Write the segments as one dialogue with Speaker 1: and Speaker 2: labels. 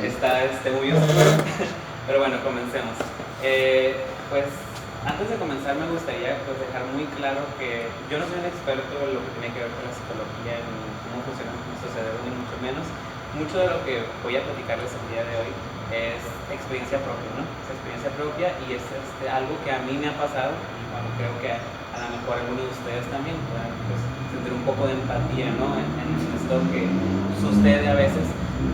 Speaker 1: Está muy oscuro. Pero bueno, comencemos. Pues antes de comenzar me gustaría pues dejar muy claro que yo no soy un experto en lo que tiene que ver con la psicología, ni cómo funciona nuestro cerebro, ni mucho menos. Mucho de lo que voy a platicarles el día de hoy es experiencia propia, ¿no? Es experiencia propia y es algo que a mí me ha pasado y bueno, creo que a lo mejor algunos de ustedes también puedan pues, sentir un poco de empatía, ¿no? En esto que sucede a veces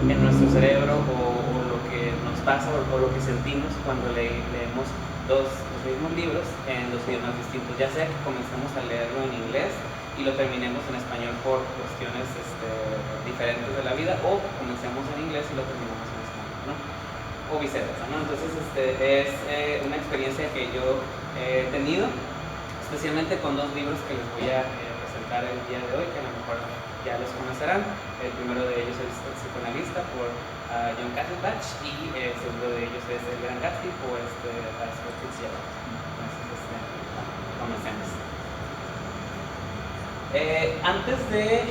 Speaker 1: en nuestro cerebro o lo que nos pasa o lo que sentimos cuando leemos los mismos libros en dos idiomas distintos, ya sea que comencemos a leerlo en inglés y lo terminemos en español por cuestiones diferentes de la vida, o comencemos en inglés y lo terminemos en español, ¿no? O viceversa, ¿no? Entonces es una experiencia que yo he tenido, especialmente con dos libros que les voy a presentar el día de hoy, que a lo mejor ya los conocerán. El primero de ellos es El psicoanalista por John Katzenbach y el segundo de ellos es El Gran Gatsby por Scott Fitzgerald. Entonces, comencemos. Antes de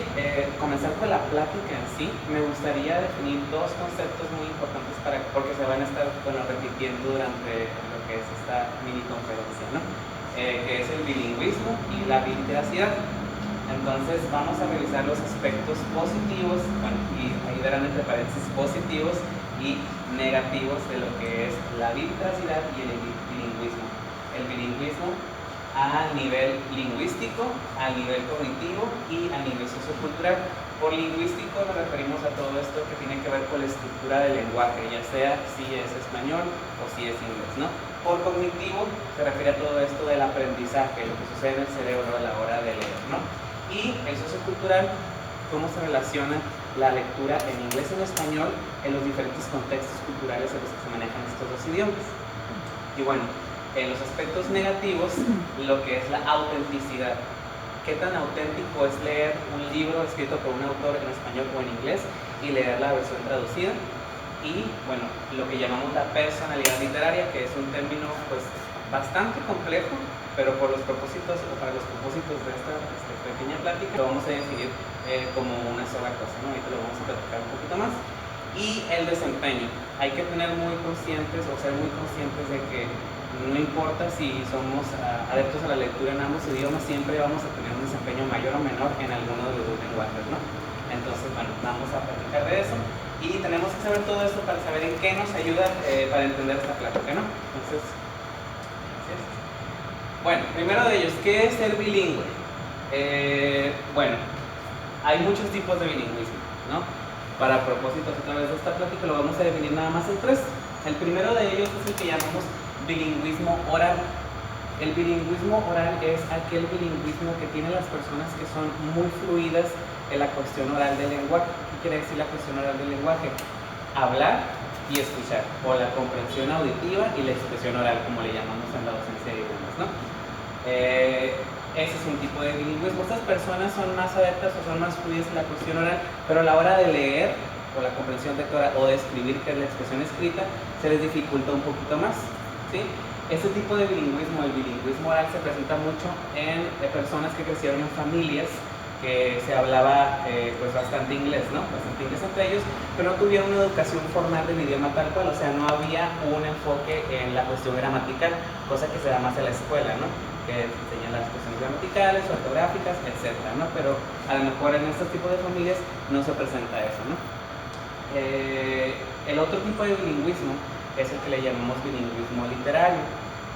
Speaker 1: comenzar con la plática en sí, me gustaría definir dos conceptos muy importantes porque se van a estar repitiendo durante lo que es esta mini conferencia, ¿no? Que es el bilingüismo y la biliteracidad. Entonces vamos a revisar los aspectos positivos, bueno, y ahí verán entre paréntesis positivos y negativos de lo que es la biliteracidad y el bilingüismo. El bilingüismo a nivel lingüístico, a nivel cognitivo y a nivel sociocultural. Por lingüístico nos referimos a todo esto que tiene que ver con la estructura del lenguaje, ya sea si es español o si es inglés, ¿no? Por cognitivo se refiere a todo esto del aprendizaje, lo que sucede en el cerebro a la hora de leer, ¿no? Y el sociocultural, cómo se relaciona la lectura en inglés y en español en los diferentes contextos culturales en los que se manejan estos dos idiomas. Y bueno, en los aspectos negativos, lo que es la autenticidad. ¿Qué tan auténtico es leer un libro escrito por un autor en español o en inglés y leer la versión traducida? Y bueno, lo que llamamos la personalidad literaria, que es un término pues bastante complejo, pero por los propósitos o para los propósitos de esta pequeña plática lo vamos a definir como una sola cosa, ¿no? Ahorita lo vamos a platicar un poquito más. Y el desempeño. Hay que tener muy conscientes o ser muy conscientes de que no importa si somos adeptos a la lectura en ambos idiomas, siempre vamos a tener un desempeño mayor o menor en alguno de los dos lenguajes, ¿no? Entonces, bueno, vamos a platicar de eso y tenemos que saber todo esto para saber en qué nos ayuda para entender esta plática, ¿no? Entonces, así es. Bueno, primero de ellos, ¿qué es ser bilingüe? Bueno, hay muchos tipos de bilingüismo, ¿no? Para propósitos a través de esta plática lo vamos a definir nada más en tres. El primero de ellos es el que llamamos bilingüismo oral. El bilingüismo oral es aquel bilingüismo que tienen las personas que son muy fluidas en la cuestión oral del lenguaje. ¿Qué quiere decir la cuestión oral del lenguaje? Hablar y escuchar, o la comprensión auditiva y la expresión oral, como le llamamos en la docencia de idiomas, ¿no? Ese es un tipo de bilingüismo. Estas personas son más adeptas o son más fluidas en la cuestión oral, pero a la hora de leer o la comprensión lectora o de escribir, que es la expresión escrita, se les dificulta un poquito más, ¿sí? Este tipo de bilingüismo, el bilingüismo oral, se presenta mucho en personas que crecieron en familias que se hablaba pues bastante inglés, ¿no? Bastante inglés entre ellos, pero no tuvieron una educación formal del idioma tal cual, o sea, no había un enfoque en la cuestión gramatical, cosa que se da más en la escuela, ¿no? Que enseñan las cuestiones gramaticales, ortográficas, etcétera, ¿no? Pero a lo mejor en este tipo de familias no se presenta eso, ¿no? El otro tipo de bilingüismo es el que le llamamos bilingüismo literario,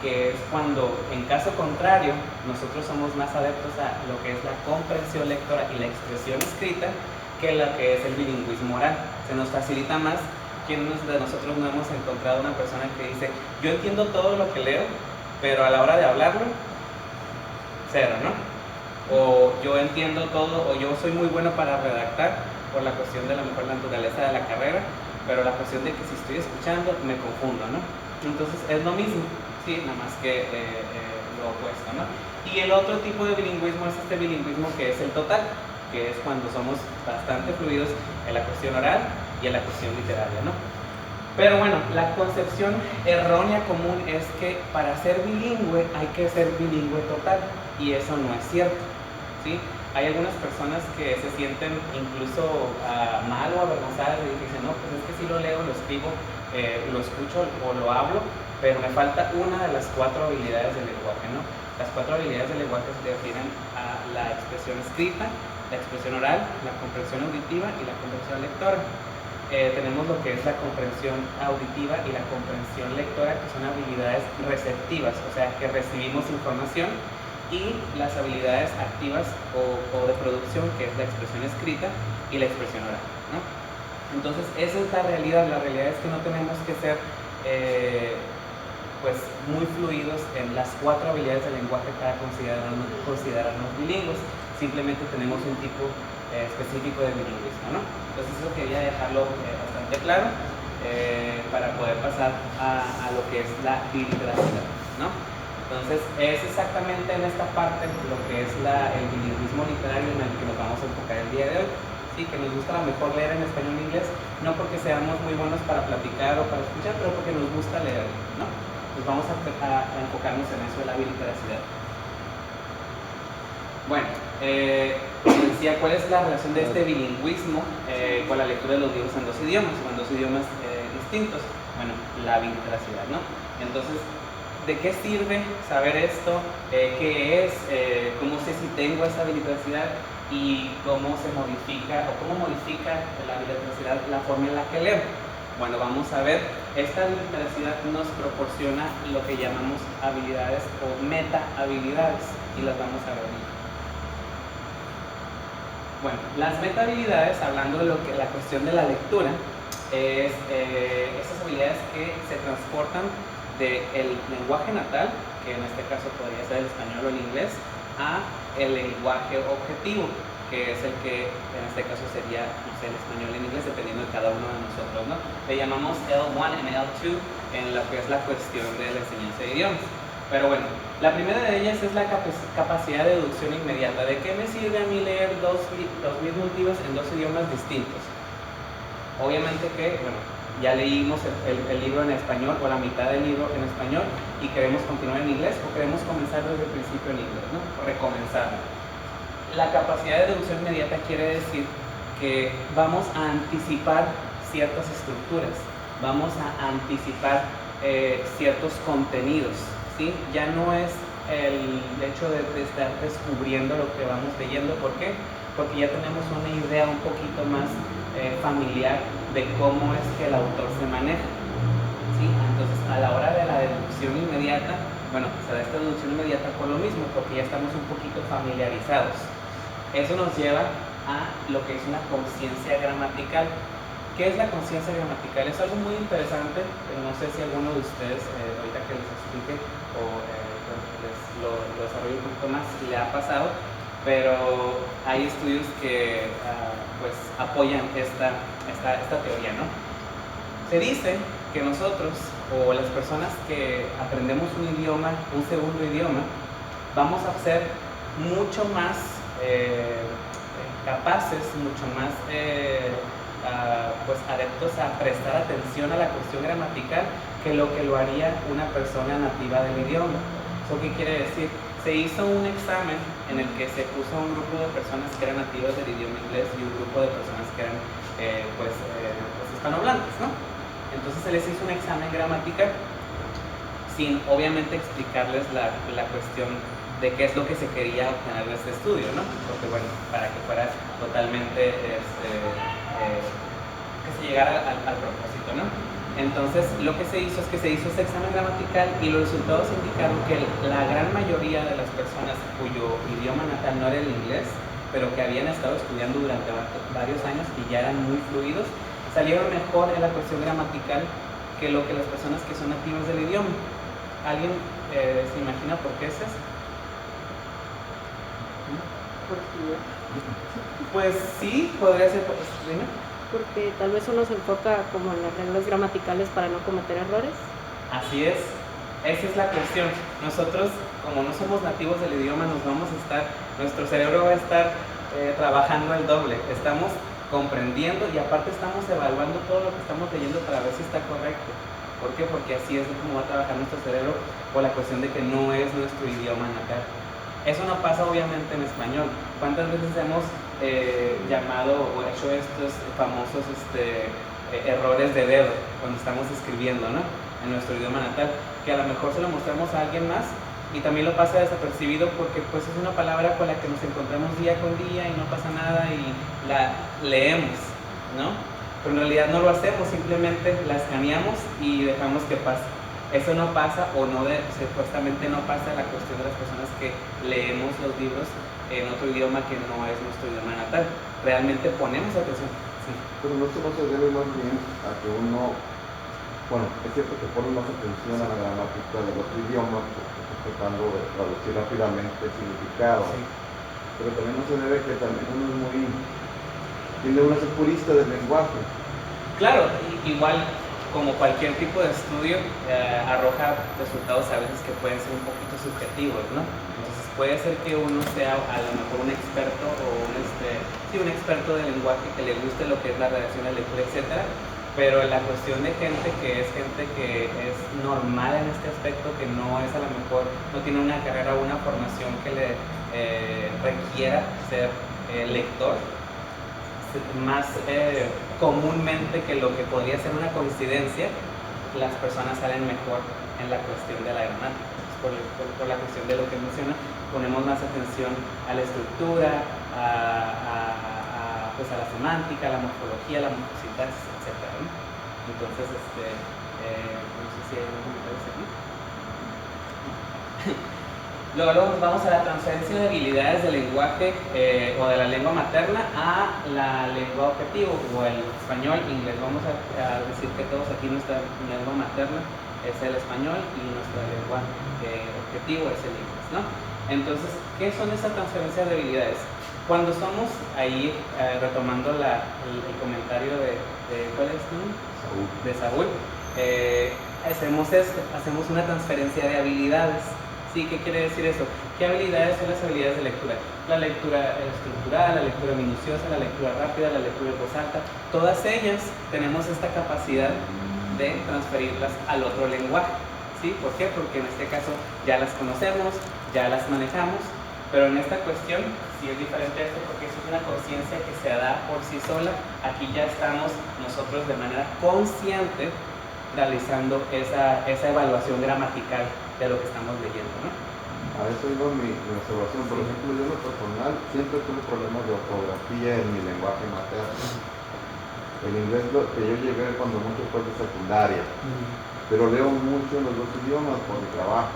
Speaker 1: que es cuando, en caso contrario, nosotros somos más adeptos a lo que es la comprensión lectora y la expresión escrita que lo que es el bilingüismo oral. Se nos facilita más. ¿Quiénes de nosotros no hemos encontrado una persona que dice, yo entiendo todo lo que leo, pero a la hora de hablarlo, cero, ¿no? O yo entiendo todo, o yo soy muy bueno para redactar por la cuestión de la mejor naturaleza de la carrera, pero la cuestión de que si estoy escuchando me confundo, ¿no? Entonces es lo mismo, sí, nada más que lo opuesto, ¿no? Y el otro tipo de bilingüismo es este bilingüismo que es el total, que es cuando somos bastante fluidos en la cuestión oral y en la cuestión literaria, ¿no? Pero bueno, la concepción errónea común es que para ser bilingüe hay que ser bilingüe total, y eso no es cierto, ¿sí? hay algunas personas que se sienten incluso mal o avergonzadas y dicen, no, pues es que sí lo leo, lo escribo, lo escucho o lo hablo, pero me falta una de las 4 habilidades del lenguaje, ¿no? Las 4 habilidades del lenguaje se refieren a la expresión escrita, la expresión oral, la comprensión auditiva y la comprensión lectora. Tenemos lo que es la comprensión auditiva y la comprensión lectora, que son habilidades receptivas, o sea, que recibimos información, y las habilidades activas o de producción, que es la expresión escrita y la expresión oral, ¿no? Entonces, esa es la realidad es que no tenemos que ser pues muy fluidos en las 4 habilidades del lenguaje para considerarnos bilingües, simplemente tenemos un tipo específico de bilingüismo, ¿no? Entonces eso quería dejarlo bastante claro para poder pasar a lo que es la biliteracidad, ¿no? Entonces es exactamente en esta parte lo que es el bilingüismo literario en el que nos vamos a enfocar el día de hoy. Sí, que nos gusta a lo mejor leer en español e inglés, no porque seamos muy buenos para platicar o para escuchar, pero porque nos gusta leer, ¿no? Pues vamos a enfocarnos en eso de la biliteracidad. Bueno, como decía, ¿cuál es la relación de este bilingüismo con la lectura de los libros en 2 idiomas o en 2 idiomas distintos? Bueno, la biliteracidad, ¿no? Entonces, ¿de qué sirve saber esto? ¿Qué es? ¿Cómo sé si tengo esta biliteracidad? ¿Y cómo se modifica o cómo modifica la biliteracidad la forma en la que leo? Bueno, vamos a ver, esta biliteracidad nos proporciona lo que llamamos habilidades o meta habilidades, y las vamos a ver. Bueno, las meta habilidades, hablando de la cuestión de la lectura, es esas habilidades que se transportan del lenguaje natal, que en este caso podría ser el español o el inglés, a el lenguaje objetivo, que es el que en este caso sería, no sé, el español y el inglés, dependiendo de cada uno de nosotros, ¿no? Le llamamos L1 y L2 en lo que es la cuestión de la enseñanza de idiomas. Pero bueno, la primera de ellas es la capacidad de deducción inmediata. ¿De qué me sirve a mí leer los mismos libros en 2 idiomas distintos? Obviamente que, bueno, ya leímos el libro en español o la mitad del libro en español y queremos continuar en inglés, o queremos comenzar desde el principio en inglés, ¿no? O recomenzar. La capacidad de deducción inmediata quiere decir que vamos a anticipar ciertas estructuras, vamos a anticipar ciertos contenidos, ¿sí? Ya no es el hecho de estar descubriendo lo que vamos leyendo. ¿Por qué? Porque ya tenemos una idea un poquito más familiar de cómo es que el autor se maneja, ¿sí? Entonces, a la hora de la deducción inmediata, bueno, se da esta deducción inmediata por lo mismo, porque ya estamos un poquito familiarizados. Eso nos lleva a lo que es una conciencia gramatical. ¿Qué es la conciencia gramatical? Es algo muy interesante, pero no sé si alguno de ustedes, ahorita que les explique o lo desarrolle un poquito más, le ha pasado, pero hay estudios que pues apoyan esta teoría, ¿no? Se dice que nosotros, o las personas que aprendemos un idioma, un segundo idioma, vamos a ser mucho más capaces, mucho más pues adeptos a prestar atención a la cuestión gramatical que lo haría una persona nativa del idioma. ¿Eso qué quiere decir? Se hizo un examen en el que se puso un grupo de personas que eran nativas del idioma inglés y un grupo de personas que eran pues hispanohablantes, ¿no? Entonces se les hizo un examen gramatical sin obviamente explicarles la cuestión de qué es lo que se quería obtener de este estudio, ¿no? Porque bueno, para que fuera totalmente que se llegara al propósito, ¿no? Entonces, lo que se hizo es que se hizo este examen gramatical y los resultados indicaron que la gran mayoría de las personas cuyo idioma natal no era el inglés, pero que habían estado estudiando durante varios años y ya eran muy fluidos, salieron mejor en la cuestión gramatical que lo que las personas que son nativas del idioma. ¿Alguien se imagina por qué es eso? Pues sí, podría ser. Dime.
Speaker 2: Porque tal vez uno se enfoca como en las reglas gramaticales para no cometer errores.
Speaker 1: Así es, esa es la cuestión. Nosotros, como no somos nativos del idioma, nuestro cerebro va a estar trabajando el doble. Estamos comprendiendo y aparte estamos evaluando todo lo que estamos leyendo para ver si está correcto. ¿Por qué? Porque así es como va a trabajar nuestro cerebro por la cuestión de que no es nuestro idioma natal. Eso no pasa obviamente en español, ¿Cuántas veces hemos llamado o hecho estos famosos errores de dedo cuando estamos escribiendo, ¿no? En nuestro idioma natal, que a lo mejor se lo mostramos a alguien más y también lo pasa desapercibido porque pues es una palabra con la que nos encontramos día con día y no pasa nada y la leemos, ¿no? Pero en realidad no lo hacemos, simplemente la escaneamos y dejamos que pase. Eso no pasa o no supuestamente no pasa la cuestión de las personas que leemos los libros en otro idioma que no es nuestro idioma natal. Realmente ponemos atención. Sí.
Speaker 3: Pero no se debe más bien a que uno, bueno, es cierto que pone más atención a la gramática del otro idioma porque está tratando de traducir rápidamente el significado, sí. Pero también no se debe que también uno es muy, tiene uno es purista del lenguaje.
Speaker 1: Claro, igual como cualquier tipo de estudio arroja resultados a veces que pueden ser un poquito subjetivos, ¿no? Entonces puede ser que uno sea a lo mejor un experto o un experto del lenguaje que le guste lo que es la redacción, la lectura, etcétera, pero la cuestión de gente que es normal en este aspecto, que no es a lo mejor, no tiene una carrera o una formación que le requiera ser lector, más comúnmente que lo que podría ser una coincidencia, las personas salen mejor en la cuestión de la gramática. Por la cuestión de lo que menciona, ponemos más atención a la estructura, pues a la semántica, a la morfología, a la morfosintaxis, etc., ¿no? Entonces, no sé si hay algún comentario aquí. Luego vamos a la transferencia de habilidades del lenguaje o de la lengua materna a la lengua objetivo o el español, inglés. Vamos a decir que todos aquí nuestra lengua materna es el español y nuestra lengua objetivo es el inglés, ¿no? Entonces, ¿qué son estas transferencias de habilidades? Cuando somos, ahí retomando el comentario de ¿cuál es tu nombre? De Saúl, hacemos una transferencia de habilidades. ¿Sí? ¿Qué quiere decir eso? ¿Qué habilidades son las habilidades de lectura? La lectura estructural, la lectura minuciosa, la lectura rápida, la lectura en voz alta. Todas ellas tenemos esta capacidad de transferirlas al otro lenguaje. ¿Sí? ¿Por qué? Porque en este caso ya las conocemos, ya las manejamos, pero en esta cuestión sí es diferente esto porque eso es una conciencia que se da por sí sola. Aquí ya estamos nosotros de manera consciente realizando esa evaluación gramatical de lo que estamos leyendo, ¿no?
Speaker 3: A eso iba mi observación. Por ejemplo, yo en lo personal siempre tuve problemas de ortografía en mi lenguaje materno. El inglés que yo llegué cuando mucho fue de secundaria, pero leo mucho en los dos idiomas por mi trabajo.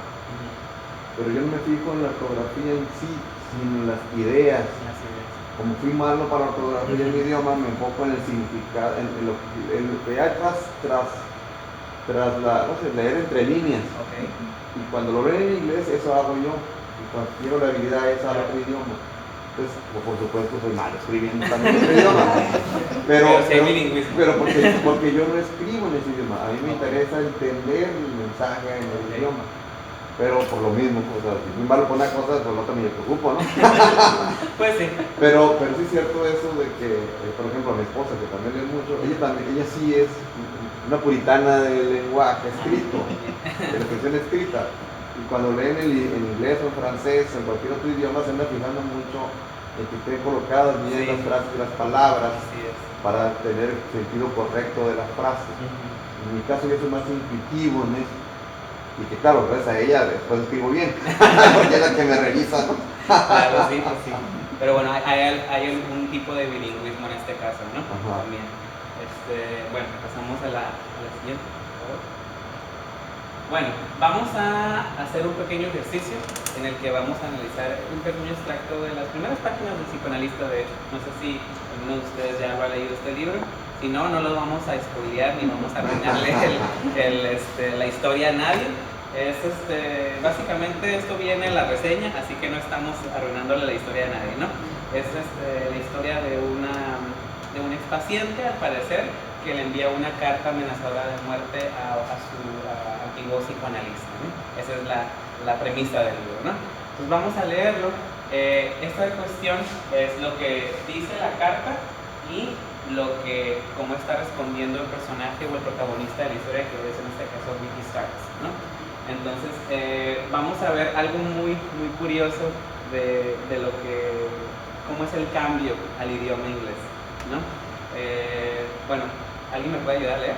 Speaker 3: Pero yo no me fijo en la ortografía en sí, sino en las ideas. Como fui malo para la ortografía en mi idioma, me enfoco en el significado, en lo que hay tras leer entre líneas.
Speaker 1: Okay.
Speaker 3: Y cuando lo leen en inglés, eso hago yo. Y cuando quiero la habilidad esa al otro idioma. Entonces, por supuesto, soy malo escribiendo también en otro idioma. Pero porque yo no escribo en ese idioma. A mí me interesa entender el mensaje en el idioma. Pero por lo mismo, o sea, si soy malo por una cosa, por la otra me preocupo, ¿no?
Speaker 1: Pues sí.
Speaker 3: Pero sí es cierto eso de que, por ejemplo, a mi esposa, que también lee mucho, ella sí es una puritana del lenguaje escrito, de la expresión escrita. Y cuando leen en inglés o en francés o en cualquier otro idioma, se anda fijando mucho en que estén colocadas bien las frases y las palabras para tener el sentido correcto de las frases. En mi caso yo soy más intuitivo en eso. Y que claro, gracias a ella después escribo bien, porque es la que me revisa, ¿no?
Speaker 1: Claro, sí, pues sí. Pero bueno, hay un tipo de bilingüismo en este caso, ¿no?
Speaker 3: Ajá.
Speaker 1: También. Bueno, pasamos a la siguiente, por favor. Bueno, vamos a hacer un pequeño ejercicio en el que vamos a analizar un pequeño extracto de las primeras páginas del psicoanalista. De hecho, no sé si alguno de ustedes ya habrá leído este libro. Si no, no lo vamos a spoilear ni vamos a arruinarle la historia a nadie. Básicamente esto viene en la reseña, así que no estamos arruinándole la historia a nadie, ¿no? Es la historia de un expaciente, al parecer, que le envía una carta amenazadora de muerte a su antiguo psicoanalista, ¿no? Esa es la premisa del libro, ¿no? Entonces vamos a leerlo. Esta cuestión es lo que dice la carta y cómo está respondiendo el personaje o el protagonista de la historia, que es en este caso Ricky Starks, ¿no? Entonces vamos a ver algo muy, muy curioso de lo que cómo es el cambio al idioma inglés, ¿no? Bueno, ¿alguien me puede ayudar a leer?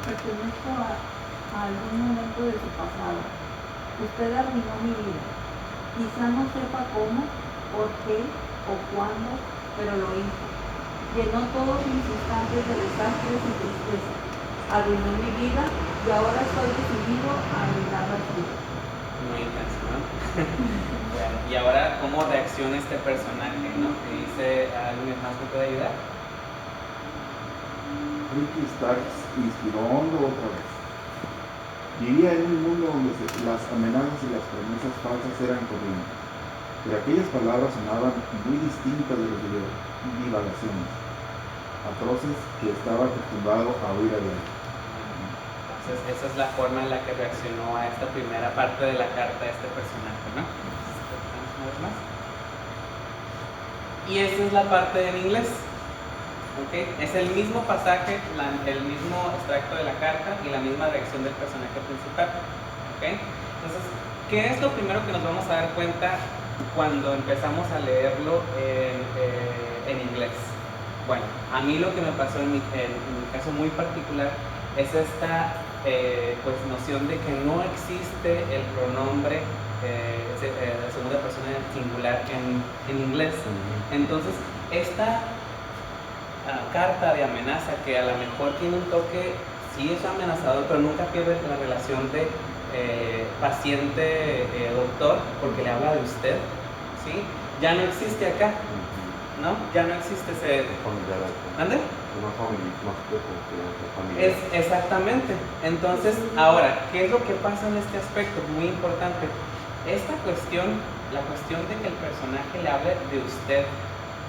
Speaker 4: Pertenezco a algún momento de su pasado. Usted arruinó mi vida. Quizá no sepa cómo, por qué o cuándo, pero lo hizo. Llenó todos mis instantes de desastres y tristeza. Arruinó mi vida y ahora estoy decidido a arruinar la suya.
Speaker 1: Muy intenso, ¿no? Bueno, y ahora, ¿cómo reacciona este personaje, no? Que dice, ¿alguien más me puede ayudar?
Speaker 5: Ricky Starks inspiró hondo otra vez. Vivía en un mundo donde las amenazas y las promesas falsas eran corrientes, pero aquellas palabras sonaban muy distintas de las divagaciones atroces que estaba acostumbrado a oír a diario.
Speaker 1: Entonces, esa es la forma en la que reaccionó a esta primera parte de la carta de este personaje, ¿no? Una vez más. Y esa es la parte en inglés. ¿Okay? Es el mismo pasaje, el mismo extracto de la carta y la misma reacción del personaje principal. ¿Okay? Entonces, ¿qué es lo primero que nos vamos a dar cuenta cuando empezamos a leerlo en inglés? Bueno, a mí lo que me pasó en mi caso muy particular es esta pues, noción de que no existe el pronombre de segunda persona singular en inglés. Entonces, esta carta de amenaza, que a lo mejor tiene un toque, sí es amenazador, pero nunca pierde la relación de paciente-doctor, porque le habla de usted, ¿sí? Ya no existe acá, ¿no? Ya no existe ese... ¿Ande? Exactamente. Entonces, ahora, ¿qué es lo que pasa en este aspecto? Muy importante. Esta cuestión, la cuestión de que el personaje le hable de usted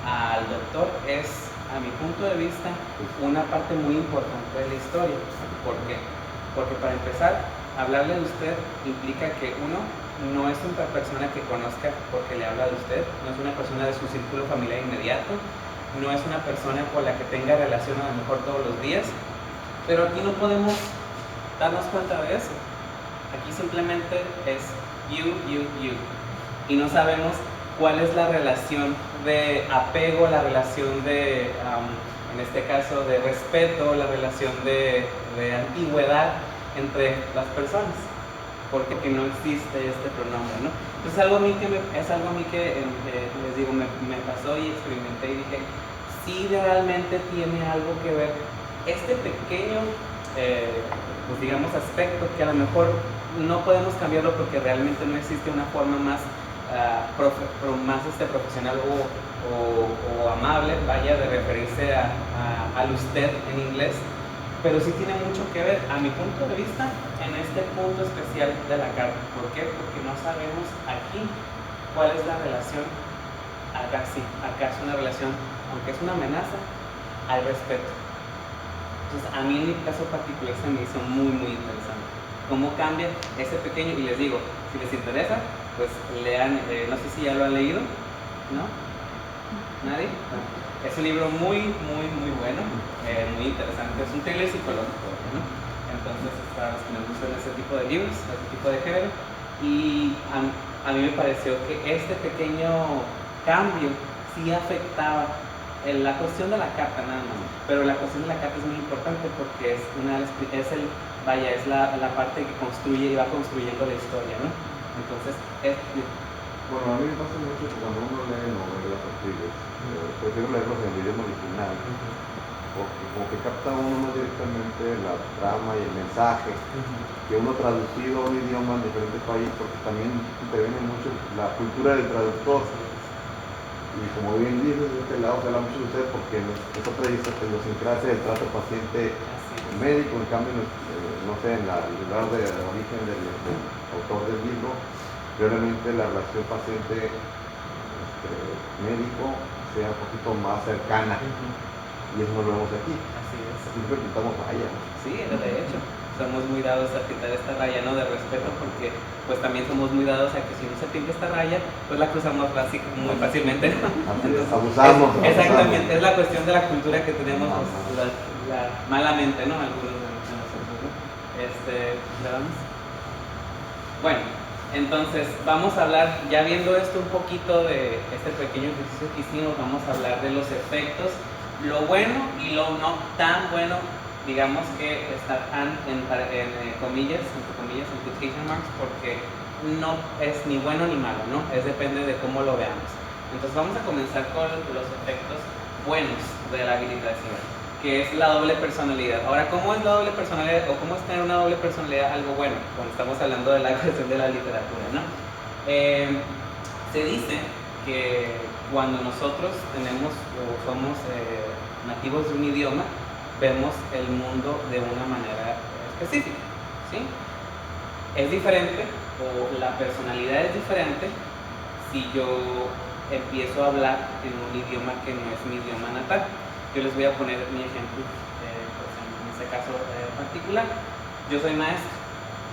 Speaker 1: al doctor es, a mi punto de vista, una parte muy importante de la historia. ¿Por qué? Porque para empezar, hablarle de usted implica que uno no es una persona que conozca porque le habla de usted, no es una persona de su círculo familiar inmediato, no es una persona con la que tenga relación a lo mejor todos los días, pero aquí no podemos darnos cuenta de eso. Aquí simplemente es you, y no sabemos cuál es la relación de apego, la relación de, en este caso, de respeto, la relación de antigüedad entre las personas, porque no existe este pronombre, ¿no? Entonces es algo a mí que les digo, me pasó y experimenté y dije, sí realmente tiene algo que ver este pequeño, pues digamos, aspecto que a lo mejor no podemos cambiarlo porque realmente no existe una forma más más profesional o amable, vaya, de referirse al usted en inglés, pero sí tiene mucho que ver, a mi punto de vista, en este punto especial de la carta. ¿Por qué? Porque no sabemos aquí cuál es la relación. Acá sí, acá es una relación, aunque es una amenaza, hay respeto. Entonces, a mí en mi caso particular se me hizo muy, muy interesante cómo cambia ese pequeño, y les digo, si les interesa, pues lean, no sé si ya lo han leído, ¿no? ¿Nadie? Bueno, es un libro muy, muy, muy bueno, muy interesante, es un thriller psicológico, ¿no? Entonces, para los que nos gustan ese tipo de libros, ese tipo de género, y a mí me pareció que este pequeño cambio sí afectaba la cuestión de la carta nada más, pero la cuestión de la carta es muy importante porque es la parte que construye y va construyendo la historia, ¿no? Entonces,
Speaker 3: bueno, a mí me pasa mucho que cuando uno lee novelas o thrillers, prefiero leerlos en el idioma original, porque como que capta uno más directamente la trama y el mensaje, que uno traducido a un idioma en diferentes países, porque también interviene mucho la cultura del traductor. Y como bien dices, de este lado se habla mucho de usted porque es otra idiosincrasia del trato paciente-médico, en cambio, no sé, en el lugar de origen del autor del libro, realmente la relación paciente-médico sea un poquito más cercana, y eso no lo vemos aquí.
Speaker 1: Así es.
Speaker 3: Siempre pintamos raya.
Speaker 1: Sí, de hecho, somos muy dados a pintar esta raya, ¿no? De respeto, porque pues también somos muy dados a que si no se pinta esta raya, pues la cruzamos muy fácilmente, ¿no?
Speaker 3: Entonces, abusamos.
Speaker 1: Exactamente, es la cuestión de la cultura que tenemos malamente, ¿no? Algunos de nosotros, ¿no? ¿le vamos? Bueno, Entonces, vamos a hablar, ya viendo esto un poquito de este pequeño ejercicio que hicimos, vamos a hablar de los efectos, lo bueno y lo no tan bueno, digamos que está en comillas, entre comillas, en quotation marks, porque no es ni bueno ni malo, ¿no? Depende de cómo lo veamos. Entonces, vamos a comenzar con los efectos buenos de la habilitación, que es la doble personalidad. Ahora, ¿cómo es la doble personalidad o cómo es tener una doble personalidad algo bueno? Cuando estamos hablando de la cuestión de la literatura, ¿no? Se dice que cuando nosotros tenemos o somos nativos de un idioma, vemos el mundo de una manera específica, ¿sí? Es diferente, o la personalidad es diferente, si yo empiezo a hablar en un idioma que no es mi idioma natal. Yo les voy a poner mi ejemplo, pues en este caso particular. Yo soy maestro,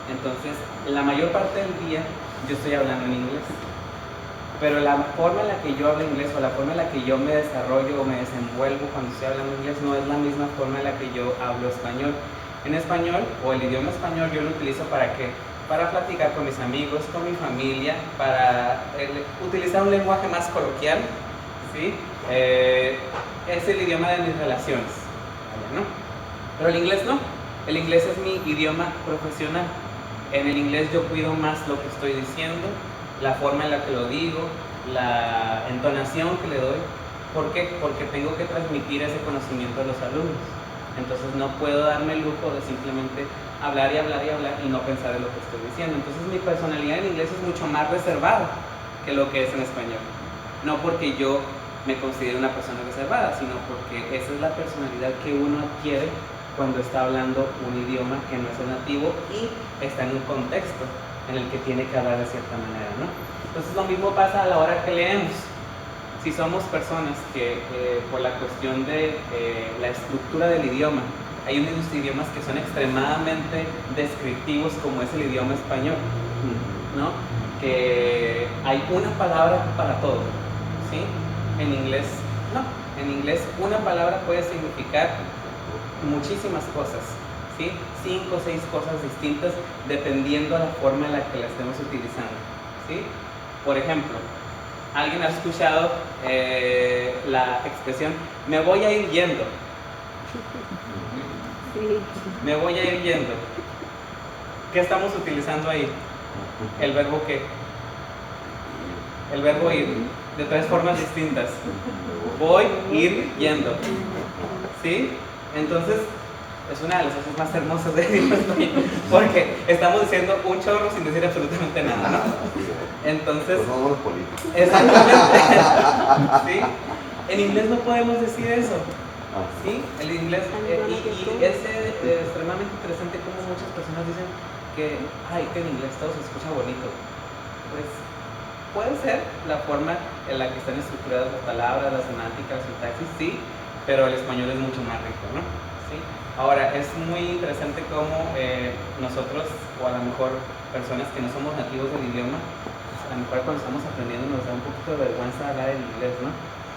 Speaker 1: entonces la mayor parte del día yo estoy hablando en inglés, pero la forma en la que yo hablo inglés o la forma en la que yo me desarrollo o me desenvuelvo cuando estoy hablando inglés no es la misma forma en la que yo hablo español. En español, o el idioma español, yo lo utilizo ¿para qué? Para platicar con mis amigos, con mi familia, para utilizar un lenguaje más coloquial, ¿sí? Es el idioma de mis relaciones, ¿no? Pero el inglés no. El inglés es mi idioma profesional. En el inglés yo cuido más lo que estoy diciendo, la forma en la que lo digo, la entonación que le doy. ¿Por qué? Porque tengo que transmitir ese conocimiento a los alumnos. Entonces no puedo darme el lujo de simplemente hablar y hablar y hablar y no pensar en lo que estoy diciendo. Entonces mi personalidad en inglés es mucho más reservada que lo que es en español. No porque yo me considero una persona reservada, sino porque esa es la personalidad que uno adquiere cuando está hablando un idioma que no es el nativo y está en un contexto en el que tiene que hablar de cierta manera, ¿no? Entonces lo mismo pasa a la hora que leemos. Si somos personas que por la cuestión de la estructura del idioma, hay unos idiomas que son extremadamente descriptivos como es el idioma español, ¿no? Que hay una palabra para todo, ¿sí? En inglés no, en inglés una palabra puede significar muchísimas cosas, ¿sí? 5 o 6 cosas distintas dependiendo de la forma en la que la estemos utilizando, ¿sí? Por ejemplo, ¿alguien ha escuchado la expresión me voy a ir yendo?
Speaker 2: Sí.
Speaker 1: Me voy a ir yendo. ¿Qué estamos utilizando ahí? ¿El verbo qué? El verbo ir, de 3 formas distintas. Voy, ir, yendo. ¿Sí? Entonces, es una de las cosas más hermosas del idioma español, porque estamos diciendo un chorro sin decir absolutamente nada, ¿no? Entonces,
Speaker 3: pues no somos políticos.
Speaker 1: exactamente. ¿Sí? En inglés no podemos decir eso. ¿Sí? El inglés, y es extremadamente interesante como muchas personas dicen que en inglés todo se escucha bonito. Pues puede ser la forma en la que están estructuradas las palabras, la semántica, la sintaxis, sí, pero el español es mucho más rico, ¿no? ¿Sí? Ahora, es muy interesante cómo nosotros, o a lo mejor personas que no somos nativos del idioma, a lo mejor cuando estamos aprendiendo nos da un poquito de vergüenza hablar el inglés, ¿no?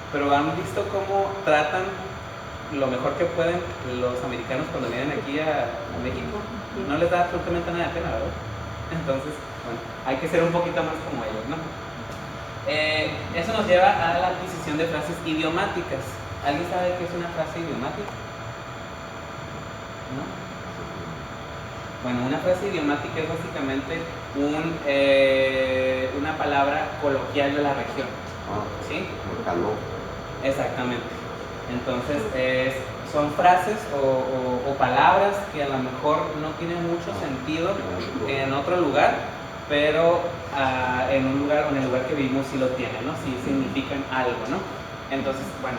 Speaker 1: Pero han visto cómo tratan lo mejor que pueden los americanos cuando vienen aquí a México. No les da absolutamente nada de pena, ¿verdad? Entonces, bueno, hay que ser un poquito más como ellos, ¿no? Eso nos lleva a la adquisición de frases idiomáticas. ¿Alguien sabe qué es una frase idiomática? ¿No? Bueno, una frase idiomática es básicamente una palabra coloquial de la región. ¿Sí?
Speaker 3: Como calor.
Speaker 1: Exactamente. Entonces, son frases o palabras que a lo mejor no tienen mucho sentido en otro lugar, pero en un lugar o en el lugar que vivimos sí lo tienen, ¿no? Sí significan algo, ¿no? Entonces, bueno,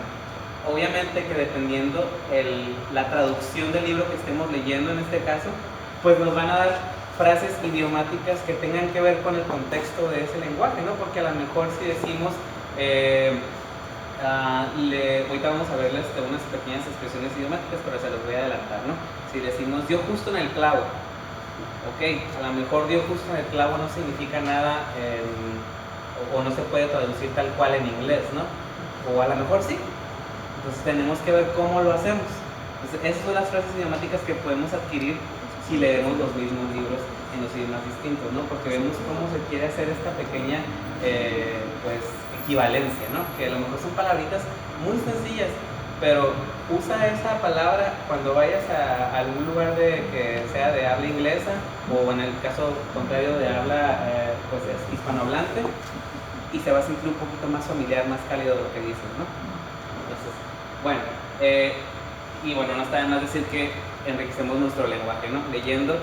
Speaker 1: obviamente que dependiendo la traducción del libro que estemos leyendo en este caso, pues nos van a dar frases idiomáticas que tengan que ver con el contexto de ese lenguaje, ¿no? Porque a lo mejor si decimos ahorita vamos a verles unas pequeñas expresiones idiomáticas, pero se los voy a adelantar, ¿no? Si decimos dio justo en el clavo, ok, a lo mejor dio justo en el clavo no significa nada o no se puede traducir tal cual en inglés, ¿no? O a lo mejor sí. Entonces tenemos que ver cómo lo hacemos. Entonces, esas son las frases idiomáticas que podemos adquirir si leemos los mismos libros en los idiomas distintos, ¿no? Porque vemos cómo se quiere hacer esta pequeña pues equivalencia, ¿no? Que a lo mejor son palabritas muy sencillas, pero usa esa palabra cuando vayas a algún lugar que sea de habla inglesa o en el caso contrario de habla pues es hispanohablante, y se va a sentir un poquito más familiar, más cálido de lo que dices, ¿no? Entonces, bueno, y bueno, no está de más decir que enriquecemos nuestro lenguaje, ¿no? Leyendo.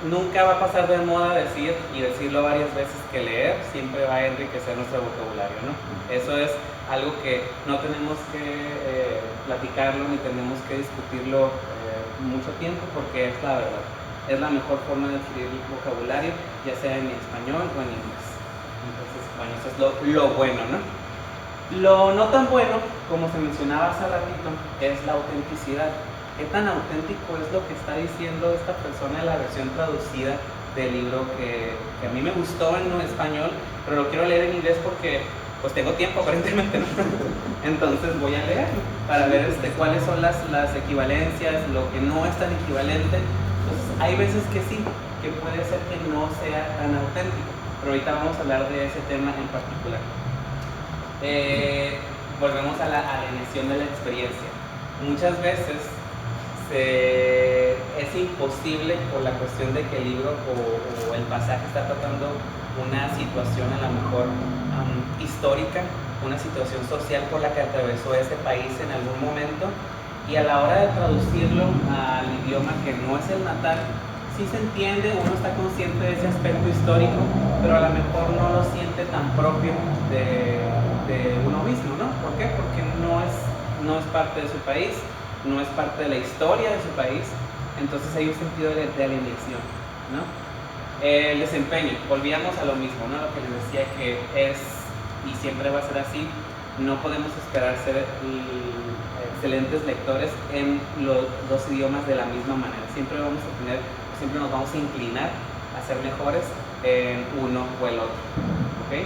Speaker 1: Nunca va a pasar de moda decir y decirlo varias veces que leer siempre va a enriquecer nuestro vocabulario, ¿no? Eso es algo que no tenemos que platicarlo ni tenemos que discutirlo mucho tiempo, porque es la verdad. Es la mejor forma de adquirir el vocabulario, ya sea en español o en inglés. Entonces, bueno, eso es lo bueno, ¿no? Lo no tan bueno, como se mencionaba hace ratito, es la autenticidad. ¿Qué tan auténtico es lo que está diciendo esta persona en la versión traducida del libro que a mí me gustó en español, pero lo quiero leer en inglés porque pues tengo tiempo aparentemente, ¿no? Entonces voy a leer para ver cuáles son las equivalencias, lo que no es tan equivalente. Entonces hay veces que sí, que puede ser que no sea tan auténtico, pero ahorita vamos a hablar de ese tema en particular. Volvemos a la elección de la experiencia. Muchas veces es imposible por la cuestión de que el libro o el pasaje está tratando una situación a lo mejor histórica, una situación social por la que atravesó ese país en algún momento, y a la hora de traducirlo al idioma que no es el natal, sí se entiende, uno está consciente de ese aspecto histórico, pero a lo mejor no lo siente tan propio de uno mismo, ¿no? ¿Por qué? Porque no es parte de su país, no es parte de la historia de su país, entonces hay un sentido de alienación, ¿no? El desempeño, volvíamos a lo mismo, ¿no? Lo que les decía que es, y siempre va a ser así, no podemos esperar ser excelentes lectores en los dos idiomas de la misma manera, siempre nos vamos a inclinar a ser mejores en uno o el otro, ¿ok?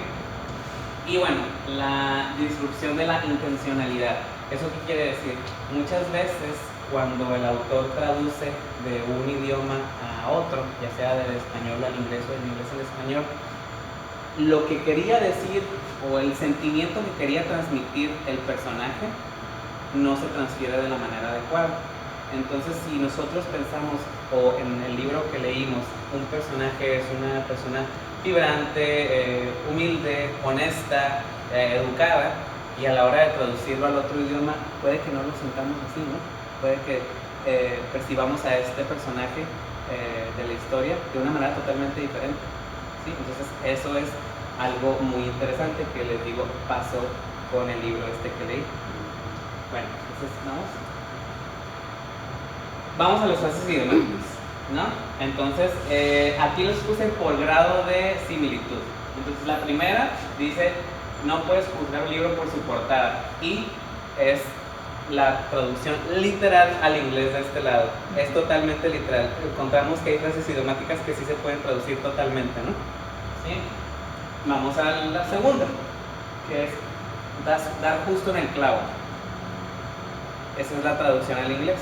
Speaker 1: Y bueno, la disrupción de la intencionalidad. ¿Eso qué quiere decir? Muchas veces cuando el autor traduce de un idioma a otro, ya sea del español al inglés o del inglés al español, lo que quería decir o el sentimiento que quería transmitir el personaje no se transfiere de la manera adecuada. Entonces, si nosotros pensamos, o en el libro que leímos, un personaje es una persona vibrante, humilde, honesta, educada, y a la hora de traducirlo al otro idioma puede que no lo sintamos así, ¿no? Puede que percibamos a este personaje de la historia de una manera totalmente diferente, ¿sí? Entonces eso es algo muy interesante que les digo pasó con el libro que leí. Bueno, entonces vamos a los frases idiomáticas, ¿no? Entonces aquí los puse por grado de similitud. Entonces la primera dice: no puedes juzgar un libro por su portada, y es la traducción literal al inglés de este lado. Es totalmente literal. Encontramos que hay frases idiomáticas que sí se pueden traducir totalmente, ¿no? ¿Sí? Vamos a la segunda, que es dar justo en el clavo. Esa es la traducción al inglés.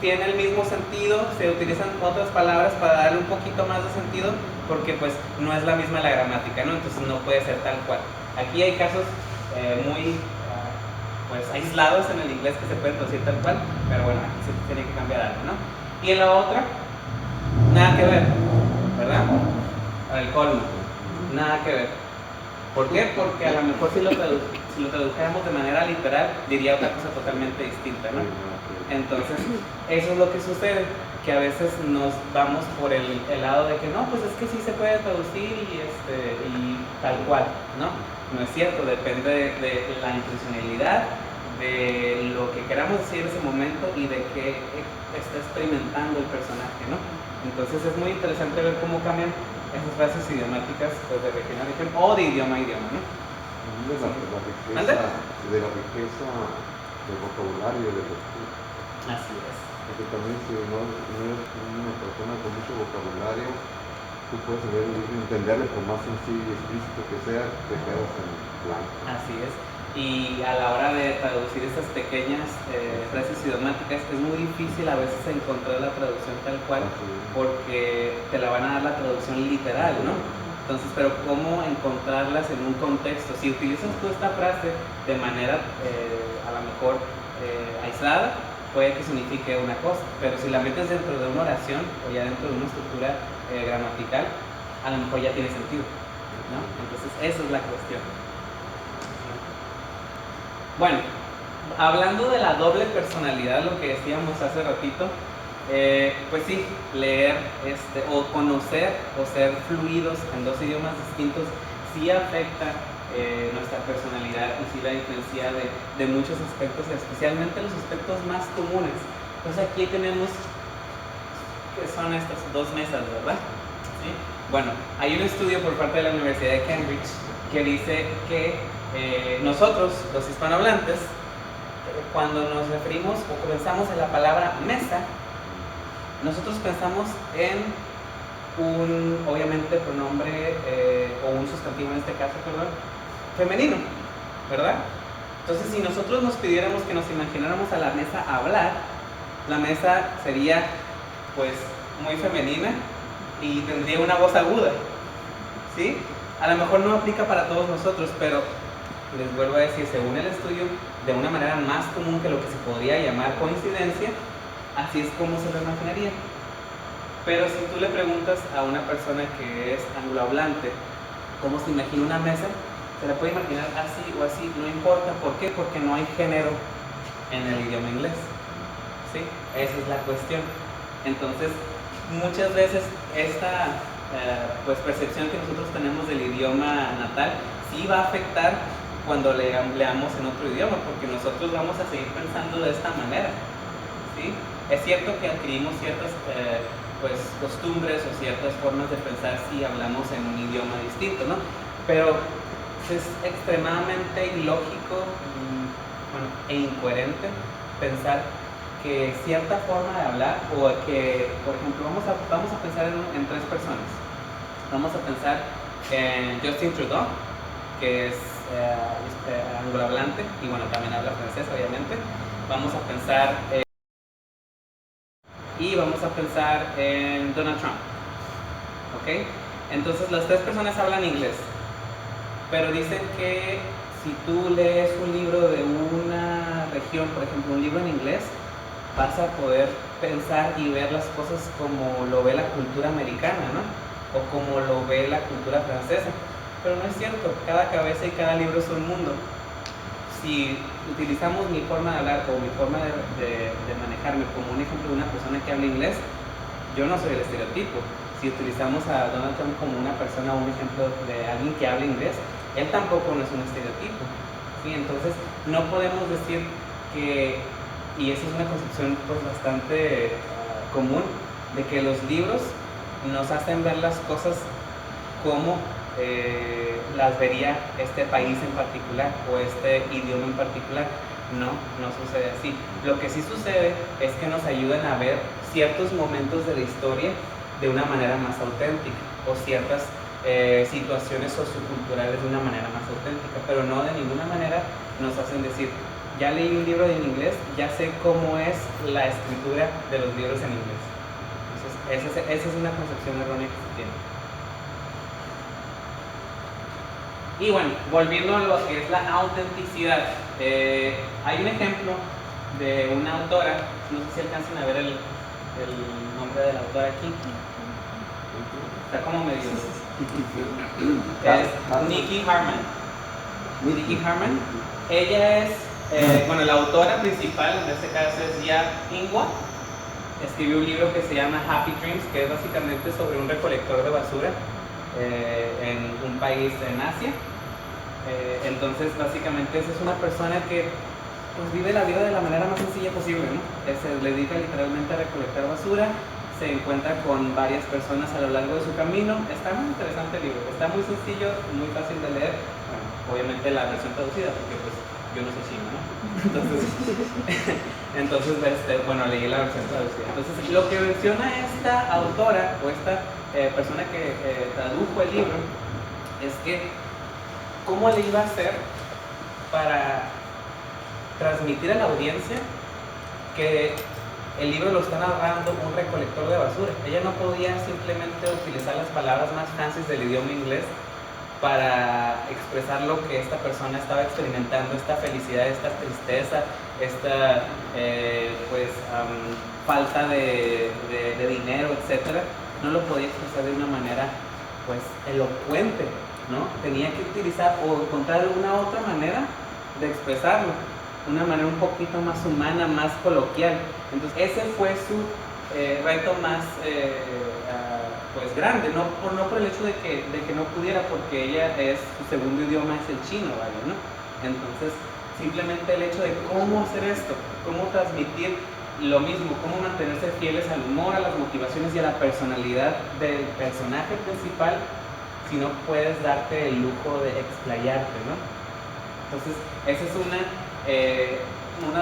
Speaker 1: Tiene el mismo sentido, se utilizan otras palabras para darle un poquito más de sentido, porque pues no es la misma la gramática, ¿no? Entonces no puede ser tal cual. Aquí hay casos muy pues aislados en el inglés que se pueden traducir tal cual, pero bueno, aquí se tiene que cambiar algo, ¿no? Y en la otra, nada que ver, ¿verdad? Para el colmo, nada que ver. ¿Por qué? Porque a lo mejor si lo tradujéramos de manera literal, diría otra cosa totalmente distinta, ¿no? Entonces, eso es lo que sucede, que a veces nos vamos por el lado de que no, pues es que sí se puede traducir y tal cual, ¿no? No es cierto, depende de la intencionalidad, de lo que queramos decir en ese momento y de qué está experimentando el personaje, ¿no? Entonces es muy interesante ver cómo cambian esas frases idiomáticas, pues, de región a región o de idioma a idioma, ¿no?
Speaker 3: De la riqueza del vocabulario, de lectura.
Speaker 1: Así es.
Speaker 3: Porque también si no eres una persona con mucho vocabulario, tú puedes entenderle por más sencillo y explícito que sea, te quedas en blanco.
Speaker 1: Así es. Y a la hora de traducir estas pequeñas frases idiomáticas es muy difícil a veces encontrar la traducción tal cual, porque te la van a dar la traducción literal, ¿no? Entonces, pero ¿cómo encontrarlas en un contexto? Si utilizas tú esta frase de manera a lo mejor aislada, puede que signifique una cosa, pero si la metes dentro de una oración o ya dentro de una estructura gramatical, a lo mejor ya tiene sentido, ¿no? Entonces, esa es la cuestión. Bueno, hablando de la doble personalidad, lo que decíamos hace ratito, pues sí, leer o conocer o ser fluidos en dos idiomas distintos sí afecta nuestra personalidad y sí la diferencia de muchos aspectos, especialmente los aspectos más comunes. Entonces aquí tenemos, ¿qué son estas dos mesas, verdad? ¿Sí? Bueno, hay un estudio por parte de la Universidad de Cambridge que dice que nosotros, los hispanohablantes, cuando nos referimos o pensamos en la palabra mesa, nosotros pensamos en un, obviamente, pronombre o un sustantivo en este caso, perdón, femenino, ¿verdad? Entonces, si nosotros nos pidiéramos que nos imagináramos a la mesa hablar, la mesa sería, pues, muy femenina y tendría una voz aguda, ¿sí? A lo mejor no aplica para todos nosotros, pero les vuelvo a decir, según el estudio, de una manera más común que lo que se podría llamar coincidencia, así es como se lo imaginaría. Pero si tú le preguntas a una persona que es anglohablante cómo se imagina una mesa, se la puede imaginar así o así, no importa. ¿Por qué? Porque no hay género en el idioma inglés, ¿sí? Esa es la cuestión. Entonces, muchas veces esta pues percepción que nosotros tenemos del idioma natal sí va a afectar cuando leamos en otro idioma, porque nosotros vamos a seguir pensando de esta manera, ¿sí? Es cierto que adquirimos ciertas pues, costumbres o ciertas formas de pensar si hablamos en un idioma distinto, ¿no? Pero es extremadamente ilógico e incoherente pensar que cierta forma de hablar, o que, por ejemplo, vamos a pensar en tres personas. Vamos a pensar en Justin Trudeau, que es anglohablante y bueno, también habla francés, obviamente. Vamos a pensar y vamos a pensar en Donald Trump, ¿ok? Entonces las tres personas hablan inglés, pero dicen que si tú lees un libro de una región, por ejemplo, un libro en inglés, vas a poder pensar y ver las cosas como lo ve la cultura americana, ¿no? O como lo ve la cultura francesa. Pero no es cierto, cada cabeza y cada libro es un mundo. Si utilizamos mi forma de hablar o mi forma de manejarme como un ejemplo de una persona que habla inglés, yo no soy el estereotipo. Si utilizamos a Donald Trump como una persona o un ejemplo de alguien que habla inglés, él tampoco no es un estereotipo, ¿sí? Entonces no podemos decir que, y esa es una concepción pues bastante común, de que los libros nos hacen ver las cosas como las vería este país en particular o este idioma en particular. No sucede así. Lo que sí sucede es que nos ayudan a ver ciertos momentos de la historia de una manera más auténtica, o ciertas situaciones socioculturales de una manera más auténtica, pero no de ninguna manera nos hacen decir, ya leí un libro en inglés, ya sé cómo es la escritura de los libros en inglés. Entonces, esa es una concepción errónea que se tiene. Y bueno, volviendo a lo que es la autenticidad, hay un ejemplo de una autora, no sé si alcancen a ver el nombre de la autora aquí, está como medio... Es Nikki Harman. Nikki Harman, ella es, bueno, la autora principal, en este caso es Ya Ingwa. Escribió un libro que se llama Happy Dreams, que es básicamente sobre un recolector de basura en un país en Asia. Entonces, básicamente, esa es una persona que pues, vive la vida de la manera más sencilla posible, ¿no? Se dedica literalmente a recolectar basura, se encuentra con varias personas a lo largo de su camino. Está muy interesante el libro, está muy sencillo, muy fácil de leer. Bueno, obviamente la versión traducida, porque pues yo no soy chino, ¿no? Entonces, bueno, leí la versión traducida. Entonces, lo que menciona esta autora o esta persona que tradujo el libro es que cómo le iba a hacer para transmitir a la audiencia que el libro lo está narrando un recolector de basura. Ella no podía simplemente utilizar las palabras más fancies del idioma inglés para expresar lo que esta persona estaba experimentando, esta felicidad, esta tristeza, esta falta de dinero, etc. No lo podía expresar de una manera pues elocuente, ¿no? Tenía que utilizar o encontrar alguna otra manera de expresarlo, una manera un poquito más humana, más coloquial. Entonces ese fue su reto más pues grande, no por el hecho de que no pudiera, porque ella su segundo idioma es el chino, ¿vale? ¿No? Entonces simplemente el hecho de cómo hacer esto, cómo transmitir lo mismo, cómo mantenerse fieles al humor, a las motivaciones y a la personalidad del personaje principal, si no puedes darte el lujo de explayarte, ¿no? Entonces esa es una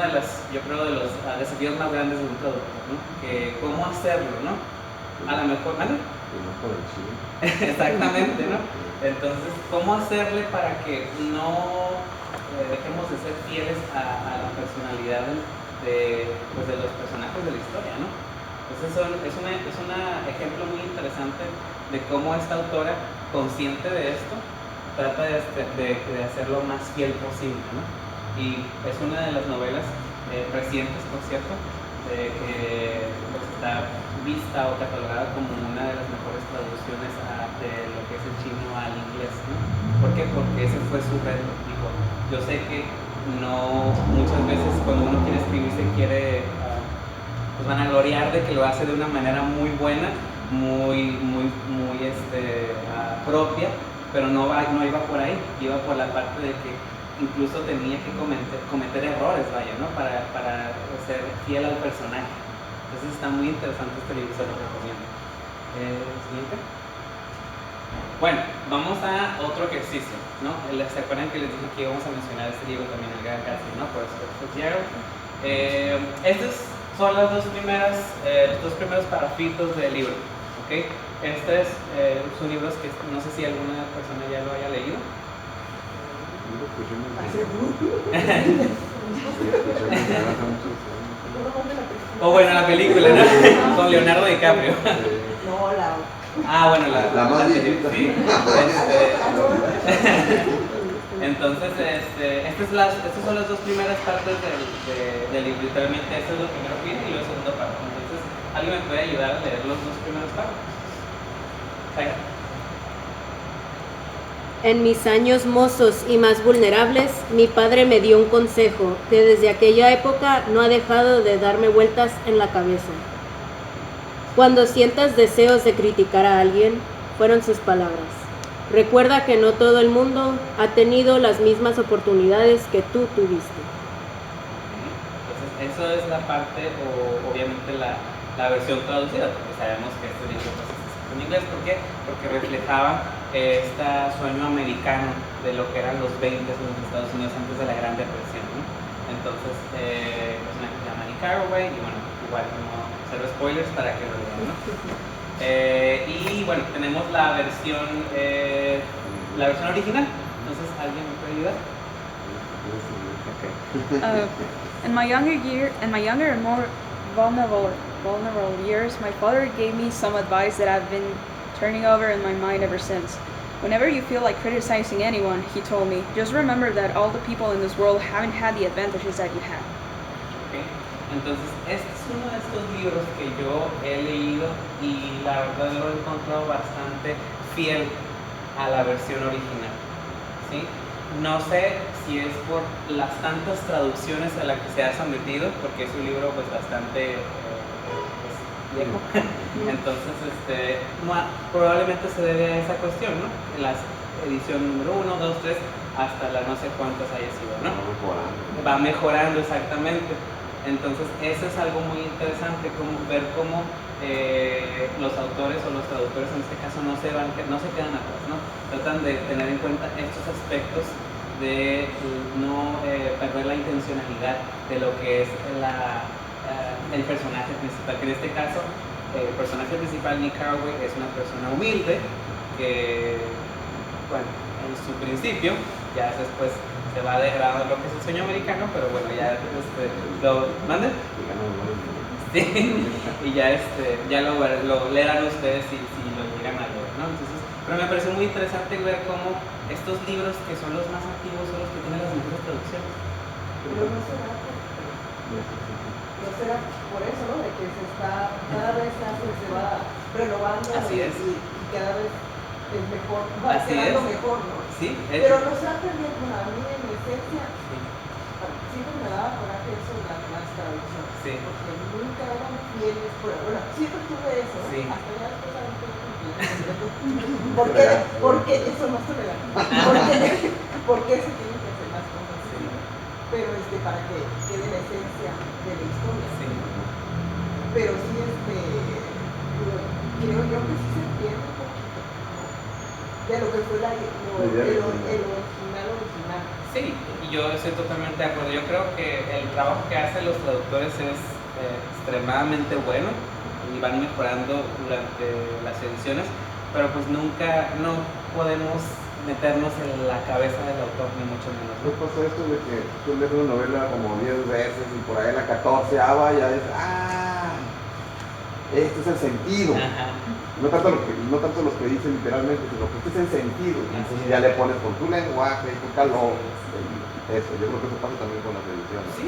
Speaker 1: de las, yo creo, de los desafíos más grandes de un traductor, ¿no? Que cómo hacerlo, ¿no? A lo mejor, ¿vale? Exactamente, ¿no? Entonces, ¿cómo hacerle para que no dejemos de ser fieles a la personalidad de los personajes de la historia, ¿no? Entonces es un ejemplo muy interesante de cómo esta autora, consciente de esto, trata de hacerlo lo más fiel posible, ¿no? Y es una de las novelas recientes, por cierto, que pues está vista o catalogada como una de las mejores traducciones de lo que es el chino al inglés, ¿no? ¿Por qué? Porque ese fue su reto. Dijo, yo sé que no, muchas veces cuando uno quiere escribir se quiere pues vanagloriar de que lo hace de una manera muy buena, muy propia, pero no iba por ahí, iba por la parte de que incluso tenía que cometer errores, vaya, ¿no? Para ser fiel al personaje. Entonces está muy interesante este libro, se lo recomiendo. Siguiente. Bueno, vamos a otro ejercicio, ¿no? ¿Se acuerdan que les dije que íbamos a mencionar este libro también, El Gran Gatsby, ¿no? Por Scott Fitzgerald. Estos son los dos primeros párrafitos del libro, ¿ok? Son libros que no sé si alguna persona ya lo haya leído. O bueno, la película, ¿no? Con Leonardo DiCaprio.
Speaker 4: No,
Speaker 1: bueno,
Speaker 3: la más viejita.
Speaker 1: Sí. Entonces, estas son las dos primeras partes del libro. Literalmente, este es lo primero que viene y luego el segundo párrafo. Entonces, ¿alguien me puede ayudar a leer los dos primeros párrafos?
Speaker 2: En mis años mozos y más vulnerables, mi padre me dio un consejo que desde aquella época no ha dejado de darme vueltas en la cabeza. Cuando sientas deseos de criticar a alguien, fueron sus palabras. Recuerda que no todo el mundo ha tenido las mismas oportunidades que tú tuviste.
Speaker 1: Entonces, eso es la parte, o obviamente la versión traducida, porque sabemos que este libro pues, es en inglés. ¿Por qué? Porque reflejaba este sueño americano de lo que eran los 20 en los Estados Unidos antes de la Gran Depresión, ¿no? Entonces, el personaje se llama Nick Carraway, y bueno, igual no cero spoilers para que lo vean, ¿no? Y bueno, tenemos la versión original. Entonces, ¿alguien me puede ayudar?
Speaker 6: In my younger and more vulnerable years, my father gave me some advice that I've been turning over in my mind ever since. Whenever you feel like criticizing anyone, he told me, just remember that all the people in this world haven't had the advantages that you had.
Speaker 1: Okay. Entonces, este es uno de estos libros que yo he leído y la verdad lo he encontrado bastante fiel a la versión original, ¿sí? No sé si es por las tantas traducciones a las que se ha sometido, porque es un libro pues bastante viejo. Entonces, probablemente se debe a esa cuestión, ¿no? La edición número 1, 2, 3, hasta las no sé cuántas haya sido, ¿no? Va mejorando, exactamente. Entonces, eso es algo muy interesante, ver cómo los autores o los traductores en este caso no se quedan atrás, ¿no? Tratan de tener en cuenta estos aspectos de no perder la intencionalidad de lo que es el personaje principal, que en este caso el personaje principal, Nick Carraway, es una persona humilde que, bueno, en su principio, ya después se se va degradando lo que es el sueño americano, pero bueno, ya lo manden. Sí, y ya lo leerán ustedes si lo llegan a leer, ¿no? Entonces, pero me pareció muy interesante ver cómo estos libros que son los más antiguos son los que tienen las mejores traducciones.
Speaker 4: Pero no será por eso, ¿no? De que cada vez se va renovando.
Speaker 1: Así es.
Speaker 4: Y cada vez es mejor, va
Speaker 1: Así
Speaker 4: quedando
Speaker 1: es.
Speaker 4: mejor, ¿no?
Speaker 1: Sí,
Speaker 4: Pero no se ha perdido, bueno, a mí en esencia,
Speaker 1: sí,
Speaker 4: siempre me daba coraje eso de las traducciones.
Speaker 1: Sí.
Speaker 4: Porque nunca eran fieles, bueno, siempre tuve eso,
Speaker 1: Sí.
Speaker 4: hasta ya después a porque eso no se me da. Porque se tienen que hacer las cosas así, ¿no? Pero para que quede la esencia de la historia.
Speaker 1: sí.
Speaker 4: Pero sí, creo yo que sí se pierde un poquito, ¿no? De lo que fue el original.
Speaker 1: Sí, y yo estoy totalmente de acuerdo. Yo creo que el trabajo que hacen los traductores es extremadamente bueno y van mejorando durante las ediciones, pero pues nunca podemos meternos en la cabeza del autor, ni mucho menos.
Speaker 3: ¿No pasa esto de que tú lees una novela como 10 veces y por ahí en la 14ª ya dices, este es el sentido?
Speaker 1: Ajá.
Speaker 3: No tanto los que dicen literalmente, sino que este es el sentido. Y entonces ya le pones con tu lenguaje, tu calor. Eso, yo creo que eso pasa también con las ediciones.
Speaker 1: Sí,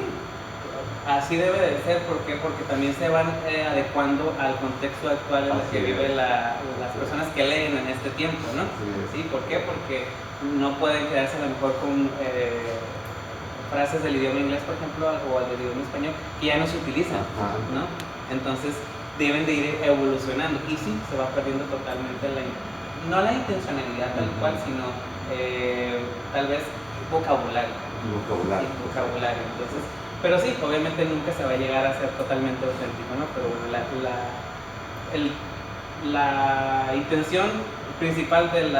Speaker 1: así debe de ser. ¿Por qué? Porque también se van adecuando al contexto actual en el que viven las personas que leen en este tiempo, ¿no?
Speaker 3: Sí.
Speaker 1: ¿Sí? ¿Por qué? Porque no pueden quedarse a lo mejor con frases del idioma inglés, por ejemplo, o del idioma español, que ya no se utilizan,
Speaker 3: Ajá.
Speaker 1: ¿no? Entonces deben de ir evolucionando y sí, se va perdiendo totalmente no la intencionalidad tal cual, sino tal vez vocabulario. Vocabulario. Entonces, pero sí, obviamente nunca se va a llegar a ser totalmente auténtico, ¿no? Pero bueno, la intención principal de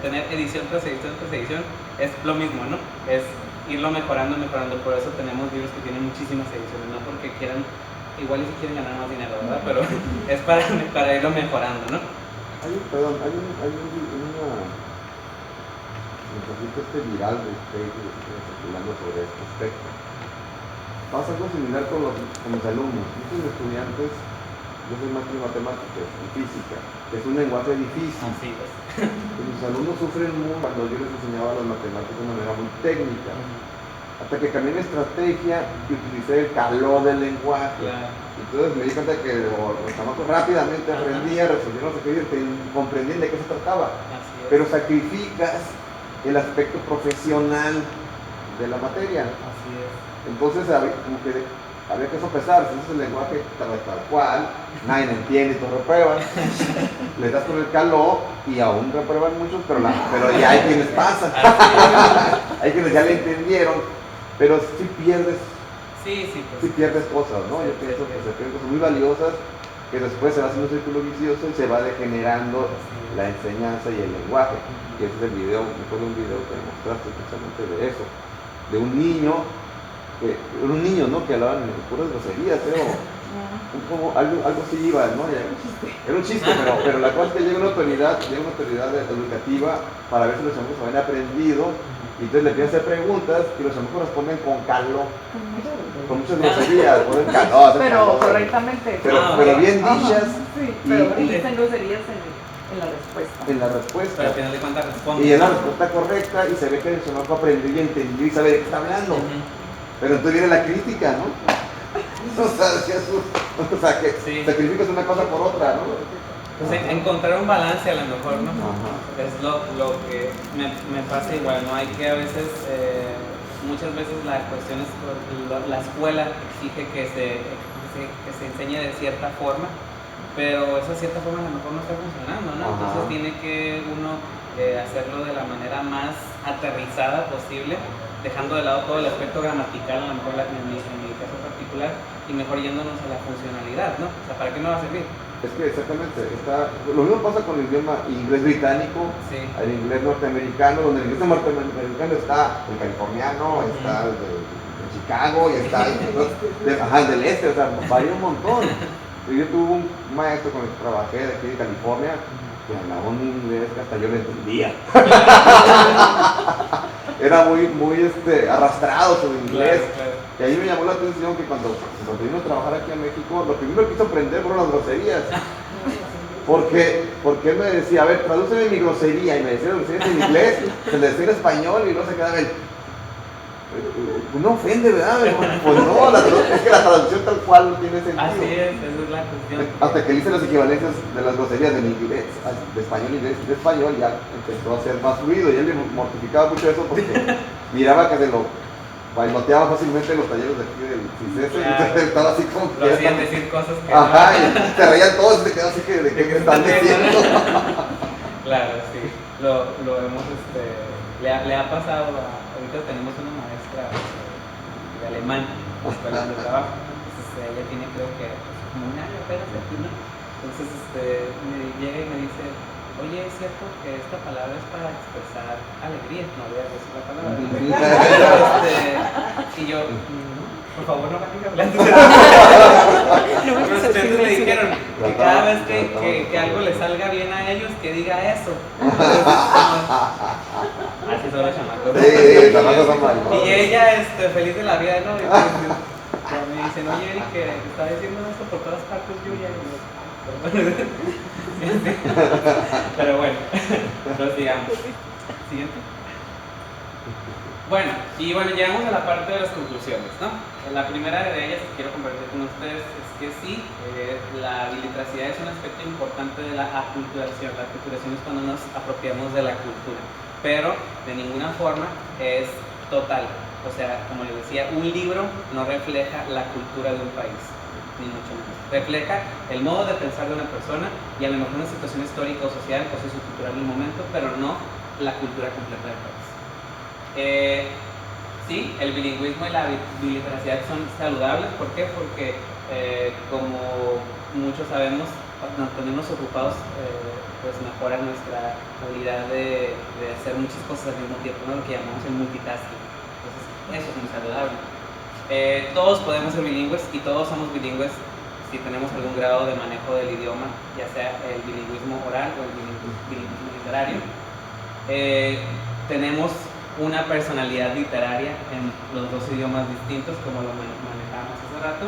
Speaker 1: tener edición tras edición es lo mismo, ¿no? Es irlo mejorando. Por eso tenemos libros que tienen muchísimas ediciones, no porque quieran, igual y si quieren ganar más dinero, ¿verdad? Pero es para irlo mejorando, ¿no?
Speaker 3: Hay una mensajito viral de Facebook que estoy circulando sobre este aspecto. Pasa algo similar con mis alumnos. Muchos estudiantes, yo soy maestro en matemáticas y física, que es un lenguaje difícil.
Speaker 1: Así es.
Speaker 3: Y mis alumnos sufren mucho cuando yo les enseñaba las matemáticas de una manera muy técnica. Hasta que cambié mi estrategia y utilicé el calor del lenguaje.
Speaker 1: Claro.
Speaker 3: Entonces me di cuenta que los chamacos rápidamente aprendían, resolvieron los ejercicios, comprendían de qué se trataba.
Speaker 1: Así es.
Speaker 3: Pero sacrificas el aspecto profesional de la materia.
Speaker 1: Así es.
Speaker 3: Entonces había que sopesar, si ese es el lenguaje tal cual, nadie entiende y todos reprueban. Le das con el calor y aún reprueban muchos, pero ya hay quienes pasan. Hay quienes ya le entendieron, pero sí pierdes.
Speaker 1: Sí,
Speaker 3: Si pierdes cosas, ¿no? Yo pienso que se pierden cosas muy valiosas, que después se va haciendo un círculo vicioso y se va degenerando la enseñanza y el lenguaje. Y ese es el video, me acuerdo de un video que mostraste precisamente de eso, de un niño, ¿no? Que hablaban de puras groserías, creo. Como algo así iba, ¿no? Era un chiste, pero la cosa es que llega una autoridad educativa para ver si los chamacos habían aprendido. Y entonces le empiezan a hacer preguntas y los chamacos responden con calor, con muchas groserías, ponen calor.
Speaker 7: Pero correctamente.
Speaker 3: Pero bien dichas.
Speaker 7: Sí, pero dicen groserías en la respuesta.
Speaker 3: En la respuesta.
Speaker 1: Pero al final de cuentas responde.
Speaker 3: Y es la respuesta correcta y se ve que el chamaco aprendió y entendió y sabe de qué está hablando. Pero entonces viene la crítica, ¿no? O sea, que
Speaker 1: Sí.
Speaker 3: sacrificas una cosa por otra, ¿no?
Speaker 1: Pues encontrar un balance a lo mejor, ¿no?
Speaker 3: Ajá.
Speaker 1: Es lo que me pasa igual, ¿no? Hay que a veces, muchas veces la cuestión es la escuela exige que se enseñe de cierta forma, pero esa cierta forma a lo mejor no está funcionando, ¿no?
Speaker 3: Ajá.
Speaker 1: Entonces tiene que uno hacerlo de la manera más aterrizada posible, dejando de lado todo el aspecto gramatical, a lo mejor en mi caso particular, y mejor yéndonos a la funcionalidad, ¿no? O sea, ¿para qué me va a servir?
Speaker 3: Es que exactamente, lo mismo pasa con el idioma inglés británico,
Speaker 1: Sí.
Speaker 3: el inglés norteamericano, donde el inglés norteamericano está el californiano, está el de Chicago y está el del este, o sea, varía un montón. Yo tuve un maestro con el que trabajé de aquí de California que hablaba un inglés que hasta yo le entendía. era muy arrastrado su inglés.
Speaker 1: Claro.
Speaker 3: Y ahí me llamó la atención que cuando vino a trabajar aquí a México, lo primero que quiso aprender fueron las groserías. Porque él me decía, a ver, tradúceme mi grosería, y me decía groserías en inglés, se le decía en español, y no se quedaba él. No ofende, ¿verdad? Pues no, es que la traducción tal cual no tiene sentido.
Speaker 1: Así es, esa es la cuestión.
Speaker 3: Hasta que le hice las equivalencias de las groserías del inglés, de español inglés, de español, ya empezó a ser más fluido, y él le mortificaba mucho eso porque miraba que se lo bailoteaba fácilmente en los talleres de aquí del CICESE, y entonces estaba así como
Speaker 1: Lo hacían decir cosas que
Speaker 3: ajá, y se reían todos y se quedó así que de qué me están diciendo.
Speaker 1: Claro, sí. Lo hemos, le ha pasado ahorita tenemos una maestra de alemán en la escuela donde trabajo. Entonces ella tiene creo que como un año apenas aquí, ¿no? Entonces me llega y me dice, oye, ¿es cierto que esta palabra es para expresar alegría? No voy a decir la palabra. Y yo, por favor, no me digas hablando. Los estudiantes me dijeron que cada vez que algo le salga bien a ellos, que diga eso. Así son los chamacos.
Speaker 3: Sí, chamacos son malos.
Speaker 1: Y ella, feliz de la vida, ¿no? Y me dicen, oye, Eric, que está diciendo eso por todas partes, Julia. Pero bueno, sigamos. Siguiente. Bueno, llegamos a la parte de las conclusiones, ¿no? La primera de ellas que quiero compartir con ustedes es que sí, la biliteracidad es un aspecto importante de la aculturación. La aculturación es cuando nos apropiamos de la cultura, pero de ninguna forma es total. O sea, como les decía, un libro no refleja la cultura de un país, ni mucho menos. Refleja el modo de pensar de una persona y a lo mejor una situación histórica o social o sociocultural del momento, pero no la cultura completa del país. Sí, el bilingüismo y la biliteracidad son saludables. ¿Por qué? Porque, como muchos sabemos, mantenernos ocupados pues mejora nuestra habilidad de hacer muchas cosas al mismo tiempo, ¿no? Lo que llamamos el multitasking. Entonces, eso es muy saludable. Todos podemos ser bilingües y todos somos bilingües si tenemos algún grado de manejo del idioma, ya sea el bilingüismo oral o el bilingüismo literario. Tenemos una personalidad literaria en los dos idiomas distintos, como lo manejamos hace rato,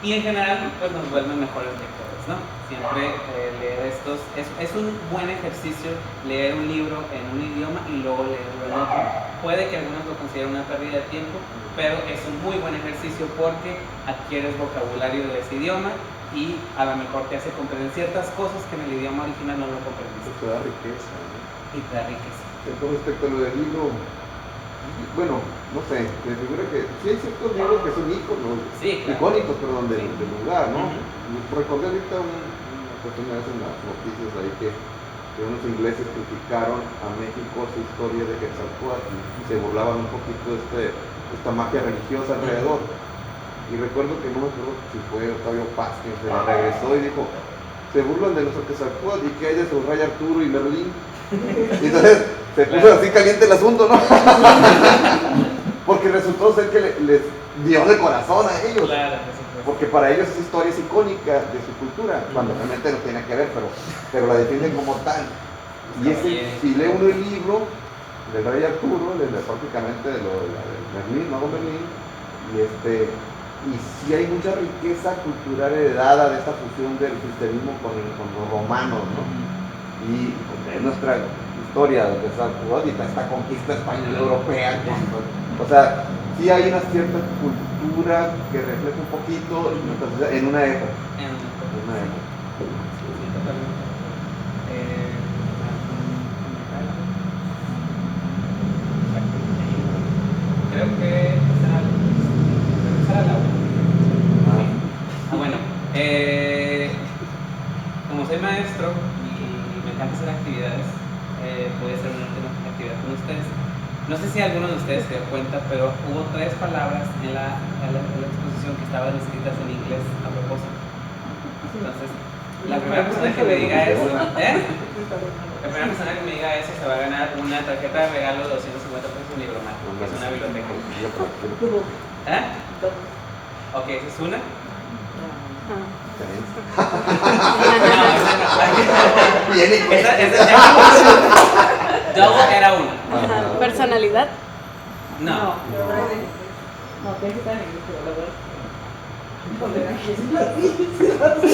Speaker 1: y en general pues nos vuelven mejores lectores, ¿no? Siempre leer estos es un buen ejercicio, leer un libro en un idioma y luego leerlo en otro. Puede que algunos lo consideren una pérdida de tiempo, pero es un muy buen ejercicio porque adquieres vocabulario de ese idioma y a lo mejor te hace comprender ciertas cosas que en el idioma original no lo comprendiste.
Speaker 3: Te da riqueza, ¿no?
Speaker 1: Y te da riqueza.
Speaker 3: Con respecto a lo del libro, bueno, no sé, me figura que sí hay ciertos libros que son íconos,
Speaker 1: Sí, claro.
Speaker 3: icónicos, perdón, del lugar, ¿no?
Speaker 1: Ujú.
Speaker 3: Recordé ahorita una cuestión en las noticias ahí que unos ingleses criticaron a México su historia de Quetzalcóatl y se burlaban un poquito de esta magia religiosa alrededor. Y recuerdo que no me acuerdo si fue Octavio Paz quien se regresó y dijo, se burlan de nuestro Quetzalcóatl y que hay de su rey Arturo y Merlín. Y entonces se puso así caliente el asunto, ¿no? Porque resultó ser que les dio de corazón a ellos.
Speaker 1: Claro, por supuesto.
Speaker 3: Porque para ellos esa historia es icónica de su cultura, cuando realmente no tiene que ver, pero la defienden como tal. Y si lee uno el libro del rey Arturo, prácticamente de Merlín, mago Merlín, y sí hay mucha riqueza cultural heredada de esta fusión del cristianismo con los romanos, ¿no? Y es nuestra historia de Quetzalcóatl y esta conquista española europea. O sea, sí hay una cierta cultura que refleja un poquito nuestra sociedad en una época.
Speaker 1: En
Speaker 3: una época.
Speaker 1: Sí, totalmente. Creo que esa era la bueno, como soy maestro y me encanta hacer actividades, voy a hacer una actividad con ustedes. No sé si alguno de ustedes se dio cuenta, pero hubo 3 palabras en la exposición que estaban escritas en inglés a propósito. Entonces, la primera persona que me diga eso, la primera persona que me diga eso se va a ganar una tarjeta de regalo de 250 pesos en Libromat, que es una biblioteca. Ok, esa es una. Double era una.
Speaker 2: Personalidad.
Speaker 1: No.
Speaker 7: No, tiene que estar en inglés, pero la verdad es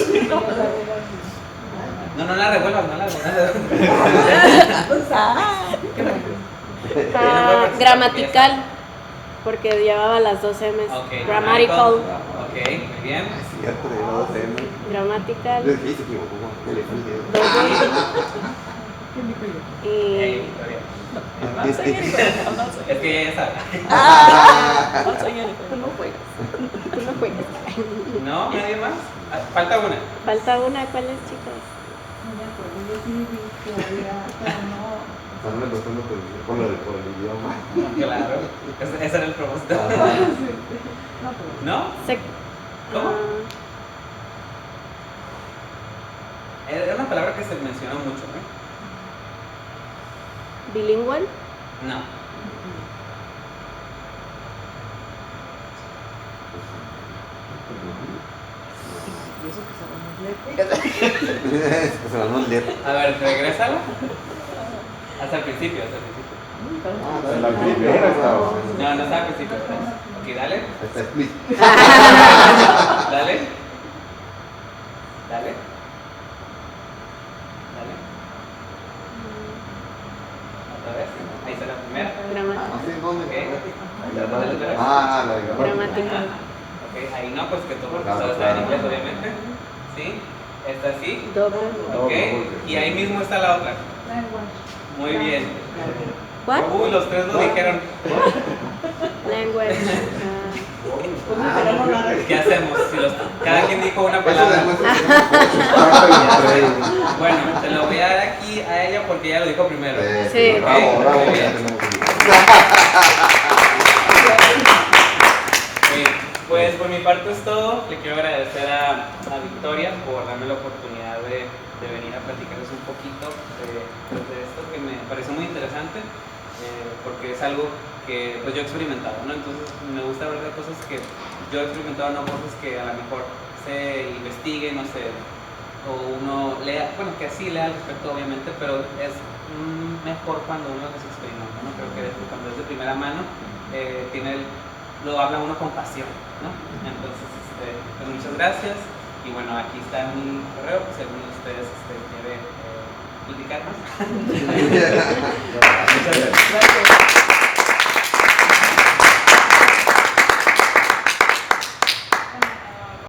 Speaker 7: que
Speaker 1: No la revuelvas, no la revuelvas.
Speaker 2: Gramatical, porque llevaba las dos M's.
Speaker 1: Ok,
Speaker 2: Grammatical.
Speaker 1: Ok, muy bien.
Speaker 3: Es cierto, de los M.
Speaker 2: Gramatical.
Speaker 3: Les dije, se equivocó. Que le fui.
Speaker 2: Y
Speaker 1: Hey, Victoria.
Speaker 6: I'm not saying anything. I'm not saying
Speaker 1: Es que ella sabe.
Speaker 6: I'm not saying anything.
Speaker 2: tú no juegas. Tú no juegas.
Speaker 1: ¿No? ¿Nadie más? Ah, falta una.
Speaker 2: Falta una, ¿cuál es, chicos?
Speaker 4: No me acuerdo, yo sí vi que había, pero no.
Speaker 3: Están reportando por el idioma.
Speaker 1: Claro. Ese era el propósito.
Speaker 3: Ajá.
Speaker 4: No, pero
Speaker 1: ¿No? ¿Cómo? Era una palabra que se menciona mucho, ¿no?
Speaker 2: Bilingual.
Speaker 1: No.
Speaker 7: y eso que sabemos leer.
Speaker 3: Es que se van los letras.
Speaker 1: A ver, regrésalo. Hasta el principio, hasta el principio.
Speaker 5: En la primera estaba.
Speaker 1: No, no está al principio. Ok, dale.
Speaker 3: Está split.
Speaker 1: Dale. Dale. Dale. Otra vez. Ahí está la primera.
Speaker 2: Gramática.
Speaker 3: ¿Así dónde?
Speaker 1: Ok.
Speaker 3: Ah, la
Speaker 2: Gramática.
Speaker 1: Ok, ahí no, pues que tu profesor
Speaker 3: Claro,
Speaker 1: está en
Speaker 3: claro.
Speaker 1: inglés, obviamente. ¿Sí? Esta sí.
Speaker 2: Doble.
Speaker 1: Ok. Y ahí mismo está la otra.
Speaker 4: language.
Speaker 1: Muy bien.
Speaker 2: ¿Cuál?
Speaker 1: Uy, los tres lo dijeron.
Speaker 2: Language.
Speaker 1: ¿Qué hacemos? Si cada quien dijo una
Speaker 3: Eso
Speaker 1: palabra.
Speaker 3: demuestra que no.
Speaker 1: Bueno, te lo voy a dar aquí a ella porque ella lo dijo primero.
Speaker 2: Sí.
Speaker 3: Bravo, bravo.
Speaker 1: Muy
Speaker 3: Ya
Speaker 1: bien.
Speaker 3: tenemos que-
Speaker 1: Pues por mi parte es todo. Le quiero agradecer a Victoria por darme la oportunidad de venir a platicarles un poquito de esto que me pareció muy interesante, porque es algo que pues yo he experimentado, ¿no? Entonces me gusta hablar de cosas que yo he experimentado, no cosas que a lo mejor se investiguen, no sé, o uno lea, bueno, que así lea al respecto obviamente, pero es mejor cuando uno las experimenta, ¿no? Creo que cuando es de primera mano lo habla uno con pasión, ¿no? Entonces, pues muchas gracias y bueno, aquí está mi correo, pues si alguno de ustedes quiere platicar más.